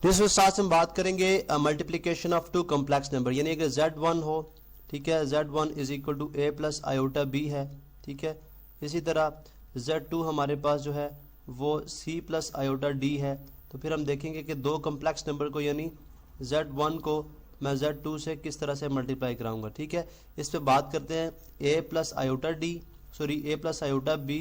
जिस साथ हम बात करेंगे multiplication of two complex number, यानी अगर Z1 हो, ठीक है, Z1 is equal to a plus iota b है, ठीक है। इसी तरह Z2 हमारे पास जो है वो c प्लस आयोटा d है। तो फिर हम देखेंगे कि दो कॉम्प्लेक्स नंबर को यानी Z1 को मैं Z2 से किस तरह से मल्टीप्लाई कराऊंगा, ठीक है। इस पे बात करते हैं a plus iota b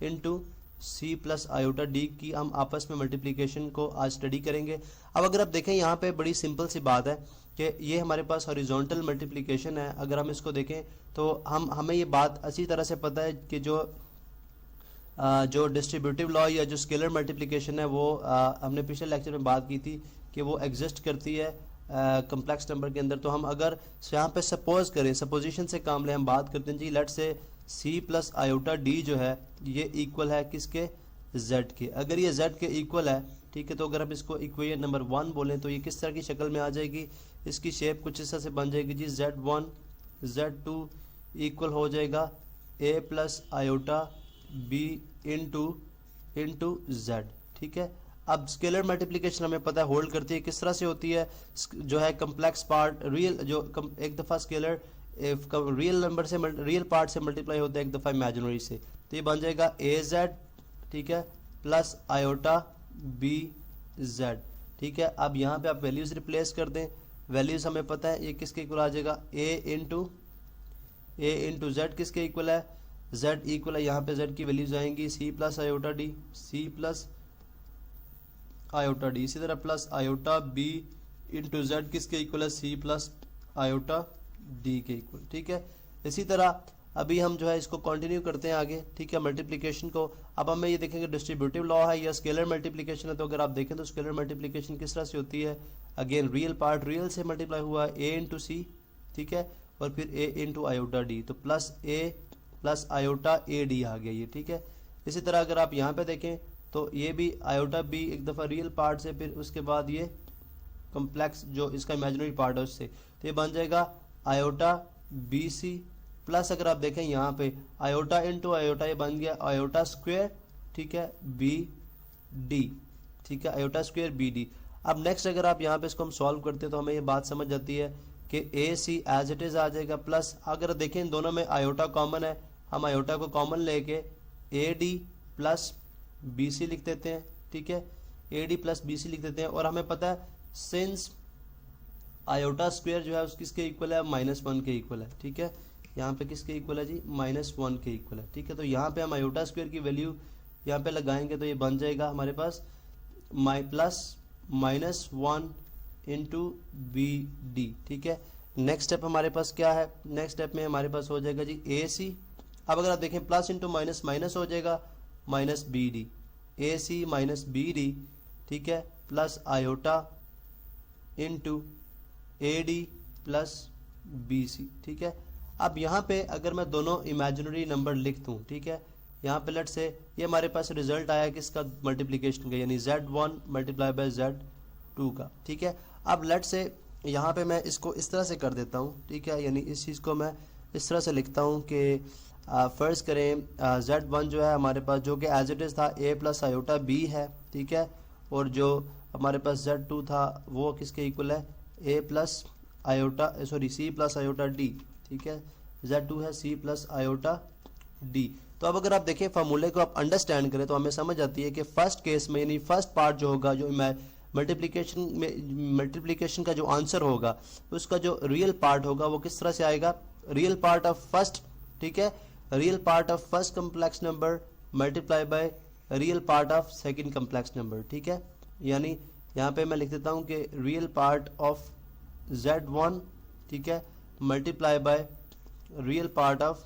into c plus iota d की हम आपस में मल्टीप्लिकेशन को आज स्टडी करेंगे। अब अगर आप देखें यहाँ पे बड़ी सिंपल सी बात है कि ये हमारे पास हॉरिजॉन्टल मल्टीप्लिकेशन है। अगर हम इसको देखें तो हमें ये बात अच्छी तरह से पता है कि जो डिस्ट्रीब्यूटिव लॉ या जो स्केलर मल्टीप्लिकेशन है वो हमने पिछले लेक्चर में बात की थी कि वो एग्जिस्ट करती है कम्प्लेक्स नंबर के अंदर। तो हम अगर यहाँ पे सपोज करें, सपोजिशन से काम ले, हम बात करते हैं जी, लेट से c प्लस आयोटा d जो है ये इक्वल है किसके, z के। अगर ये z के इक्वल है, ठीक है, तो अगर हम इसको इक्वेशन नंबर 1 बोलें तो ये किस तरह की शक्ल में आ जाएगी, इसकी शेप कुछ इस तरह से बन जाएगी जी, z1 z2 इक्वल हो जाएगा a plus iota b into z, ठीक है। अब स्केलर मल्टीप्लिकेशन हमें पता है होल्ड करती है, किस तरह से होती है, जो है कम्प्लेक्स पार्ट रियल, जो एक दफ़ा स्केलर रियल नंबर से रियल पार्ट से मल्टीप्लाई होता है, एक दफ़ा इमेजिनरी से, तो ये बन जाएगा az, ठीक है, प्लस आयोटा bz, ठीक है। अब यहाँ पे आप वैल्यूज रिप्लेस कर दें, वैल्यूज हमें पता है ये किसके इक्वल आ जाएगा, a इंटू z किसके इक्वल है, z इक्वल है, यहाँ पे z की वैल्यूज आएंगी c plus iota d, c plus iota d, इसी तरह plus iota b into z किसके इक्वल है, c प्लस आयोटा d के इक्वल, ठीक है। इसी तरह अभी हम जो है इसको कंटिन्यू करते हैं आगे, ठीक है, मल्टीप्लिकेशन को। अब हमें ये देखेंगे डिस्ट्रीब्यूटिव लॉ है या स्केलर मल्टीप्लिकेशन है। तो अगर आप देखें तो स्केलर मल्टीप्लिकेशन किस तरह से होती है, अगेन रियल पार्ट रियल से मल्टीप्लाई हुआ है a इंटू सी, ठीक है, और फिर a इंटू आयोटा डी, तो plus a plus iota A D आ गया ये, ठीक है। इसी तरह अगर आप यहाँ पे देखें तो ये भी आयोटा b एक दफ़ा रियल पार्ट से, फिर उसके बाद ये कम्प्लेक्स जो इसका इमेजिनरी पार्ट है उससे, तो ये बन जाएगा आयोटा बी सी प्लस, अगर आप देखें यहाँ पे आयोटा इंटू आयोटा, ये बन गया आयोटा स्क्वायर, ठीक है, बी डी, ठीक है, आयोटा स्क्वायर बी डी। अब नेक्स्ट अगर आप यहाँ पे इसको हम सॉल्व करते हैं तो हमें ये बात समझ जाती है कि ए सी एज इट इज आ जाएगा, प्लस अगर देखें इन दोनों में आयोटा कॉमन है, हम आयोटा को कॉमन लेके A D plus B C लिख देते हैं, ठीक है, A D plus B C लिख देते हैं। और हमें पता है सिंस आयोटा स्क्वायर जो है उसकी किसके इक्वल है, -1 के इक्वल है, ठीक है, यहाँ पे किसके इक्वल है जी, -1 के इक्वल है, ठीक है। तो यहाँ पे हम आयोटा स्क्वायर की वैल्यू यहाँ पे लगाएंगे तो ये बन जाएगा हमारे पास प्लस -1 इंटू बी डी, ठीक है। नेक्स्ट स्टेप हमारे पास क्या है, नेक्स्ट स्टेप में हमारे पास हो जाएगा जी ए सी। अब अगर आप देखें प्लस इंटू माइनस माइनस हो जाएगा minus B D, A C minus B D, ठीक है, plus iota into A D plus B C, ठीक है। अब यहाँ पे अगर मैं दोनों इमेजिनरी नंबर लिख दूँ, ठीक है, यहाँ पे लेट से ये हमारे पास रिजल्ट आया किसका, मल्टीप्लिकेशन का, यानी Z1 मल्टीप्लाई बाय Z2 का, ठीक है। अब लेट से यहाँ पे मैं इसको इस तरह से कर देता हूँ, ठीक है, यानी इस चीज़ को मैं इस तरह से लिखता हूँ कि फर्ज करें Z1 जो है हमारे पास, जो कि एज इट इज़ था a प्लस आयोटा b है, ठीक है, और जो हमारे पास Z2 था वो किसके इक्वल है, a plus iota c plus iota d, ठीक है, Z2 है c प्लस आयोटा d। तो अब अगर आप देखें फार्मूले को आप अंडरस्टैंड करें तो हमें समझ आती है कि फर्स्ट केस में यानी फर्स्ट पार्ट जो होगा, जो मल्टीप्लिकेशन का जो आंसर होगा उसका जो रियल पार्ट होगा वो किस तरह से आएगा, रियल पार्ट ऑफ फर्स्ट, ठीक है, real part of first complex number multiply by real part of second complex number, ठीक है। यानी यहाँ पे मैं लिख देता हूँ कि रियल पार्ट ऑफ Z1, ठीक है, multiply by real part of,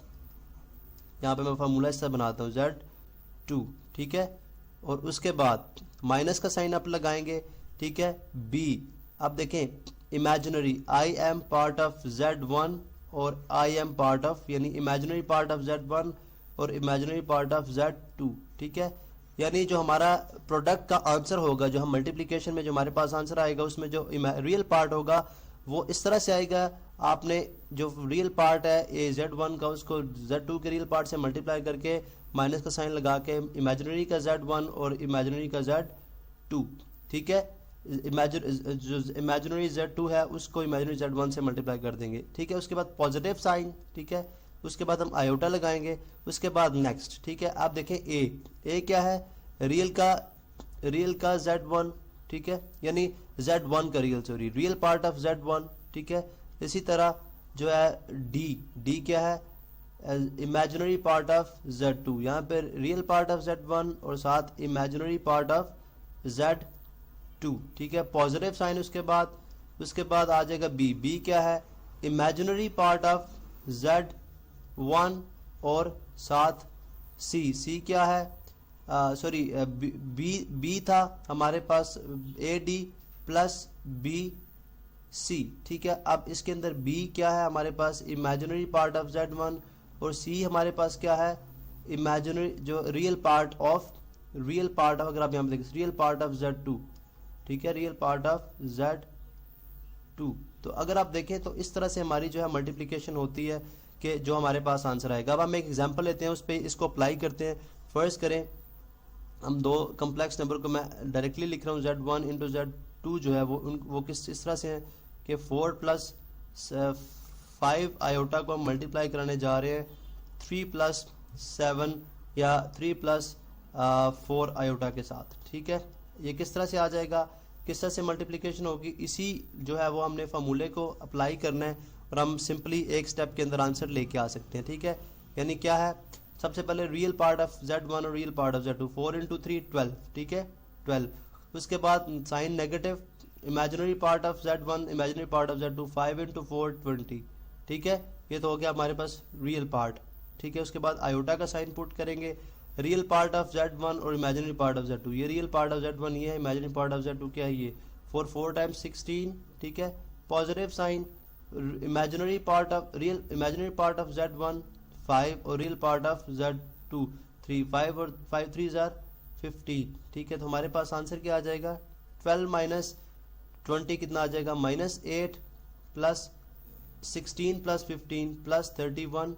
यहाँ पे मैं फार्मूला इससे बनाता हूँ Z2, ठीक है, और उसके बाद माइनस का साइन आप लगाएंगे, ठीक है, B। अब देखें imaginary I am part of Z1 और आई एम पार्ट ऑफ, यानी इमेजिनरी पार्ट ऑफ Z1 और इमेजिनरी पार्ट ऑफ Z2, ठीक है। यानी जो हमारा प्रोडक्ट का आंसर होगा, जो हम मल्टीप्लिकेशन में जो हमारे पास आंसर आएगा उसमें जो रियल पार्ट होगा वो इस तरह से आएगा, आपने जो रियल पार्ट है ए Z1 का उसको Z2 के रियल पार्ट से मल्टीप्लाई करके माइनस का साइन लगा के इमेजिनरी का Z1 और इमेजिनरी का Z2, ठीक है। जो इमेजिनरी Z2 है उसको इमेजिनरी Z1 से मल्टीप्लाई कर देंगे, ठीक है। उसके बाद पॉजिटिव साइन, ठीक है। उसके बाद हम आयोटा लगाएंगे, उसके बाद नेक्स्ट, ठीक है। आप देखें ए क्या है, रियल का Z1, ठीक है, यानी Z1 का real, sorry real part of Z1, ठीक है। इसी तरह जो है डी क्या है, इमेजिनरी पार्ट ऑफ Z2, यहाँ पे रियल पार्ट ऑफ Z1 और साथ इमेजिनरी पार्ट ऑफ Z2, ठीक है। पॉजिटिव साइन उसके बाद आ जाएगा बी क्या है, इमेजिनरी पार्ट ऑफ Z1 और साथ सी क्या है, सॉरी बी था हमारे पास AD प्लस BC, ठीक है। अब इसके अंदर B क्या है हमारे पास, इमेजिनरी पार्ट ऑफ Z1 और C हमारे पास क्या है, इमेजिनरी जो रियल पार्ट ऑफ अगर आप यहाँ पे देखें रियल पार्ट ऑफ Z2, ठीक है, रियल पार्ट ऑफ Z2। तो अगर आप देखें तो इस तरह से हमारी जो है मल्टीप्लिकेशन होती है कि जो हमारे पास आंसर आएगा। अब हम एक एग्जांपल लेते हैं, उस पर इसको अप्लाई करते हैं। फर्स्ट करें हम दो कम्प्लेक्स नंबर को, मैं डायरेक्टली लिख रहा हूँ Z1 इंटू Z2 जो है वो इस तरह से है कि 4 प्लस 5 आयोटा को हम मल्टीप्लाई कराने जा रहे हैं 3 प्लस 7 या 3 प्लस 4 आयोटा के साथ, ठीक है। ये किस तरह से आ जाएगा, किस तरह से मल्टीप्लिकेशन होगी, इसी जो है वो हमने फार्मूले को अप्लाई करना है और हम सिंपली एक स्टेप के अंदर आंसर लेके आ सकते हैं, ठीक है। यानी क्या है, सबसे पहले रियल पार्ट ऑफ Z1 और real part of Z2, 4 into 3 12, ठीक है 12। उसके बाद sign negative, imaginary part of Z1 imaginary part of Z2 5 into 4 20, ठीक है। ये तो हो गया हमारे पास रियल पार्ट, ठीक है। उसके बाद आयोटा का साइन पुट करेंगे, रियल पार्ट ऑफ Z1 और इमेजिनरी पार्ट ऑफ Z2, ये रियल पार्ट ऑफ Z1 ये है, इमेजिनरी पार्ट ऑफ Z2 क्या है ये 4 टाइम्स 16, ठीक है। Positive sign, imaginary part of Z1 5 और रियल पार्ट ऑफ Z2 3, 5 और 5 3 जार 15, ठीक है। तो हमारे पास आंसर क्या आ जाएगा, 12 माइनस 20 कितना आ जाएगा, -8 प्लस 16 प्लस 15 प्लस 31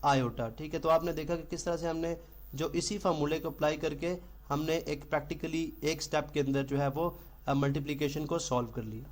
आयोटा, ठीक है। तो आपने देखा कि किस तरह से हमने जो इसी फार्मूले को अप्लाई करके हमने एक प्रैक्टिकली एक स्टेप के अंदर जो है वो मल्टीप्लिकेशन को सॉल्व कर लिया।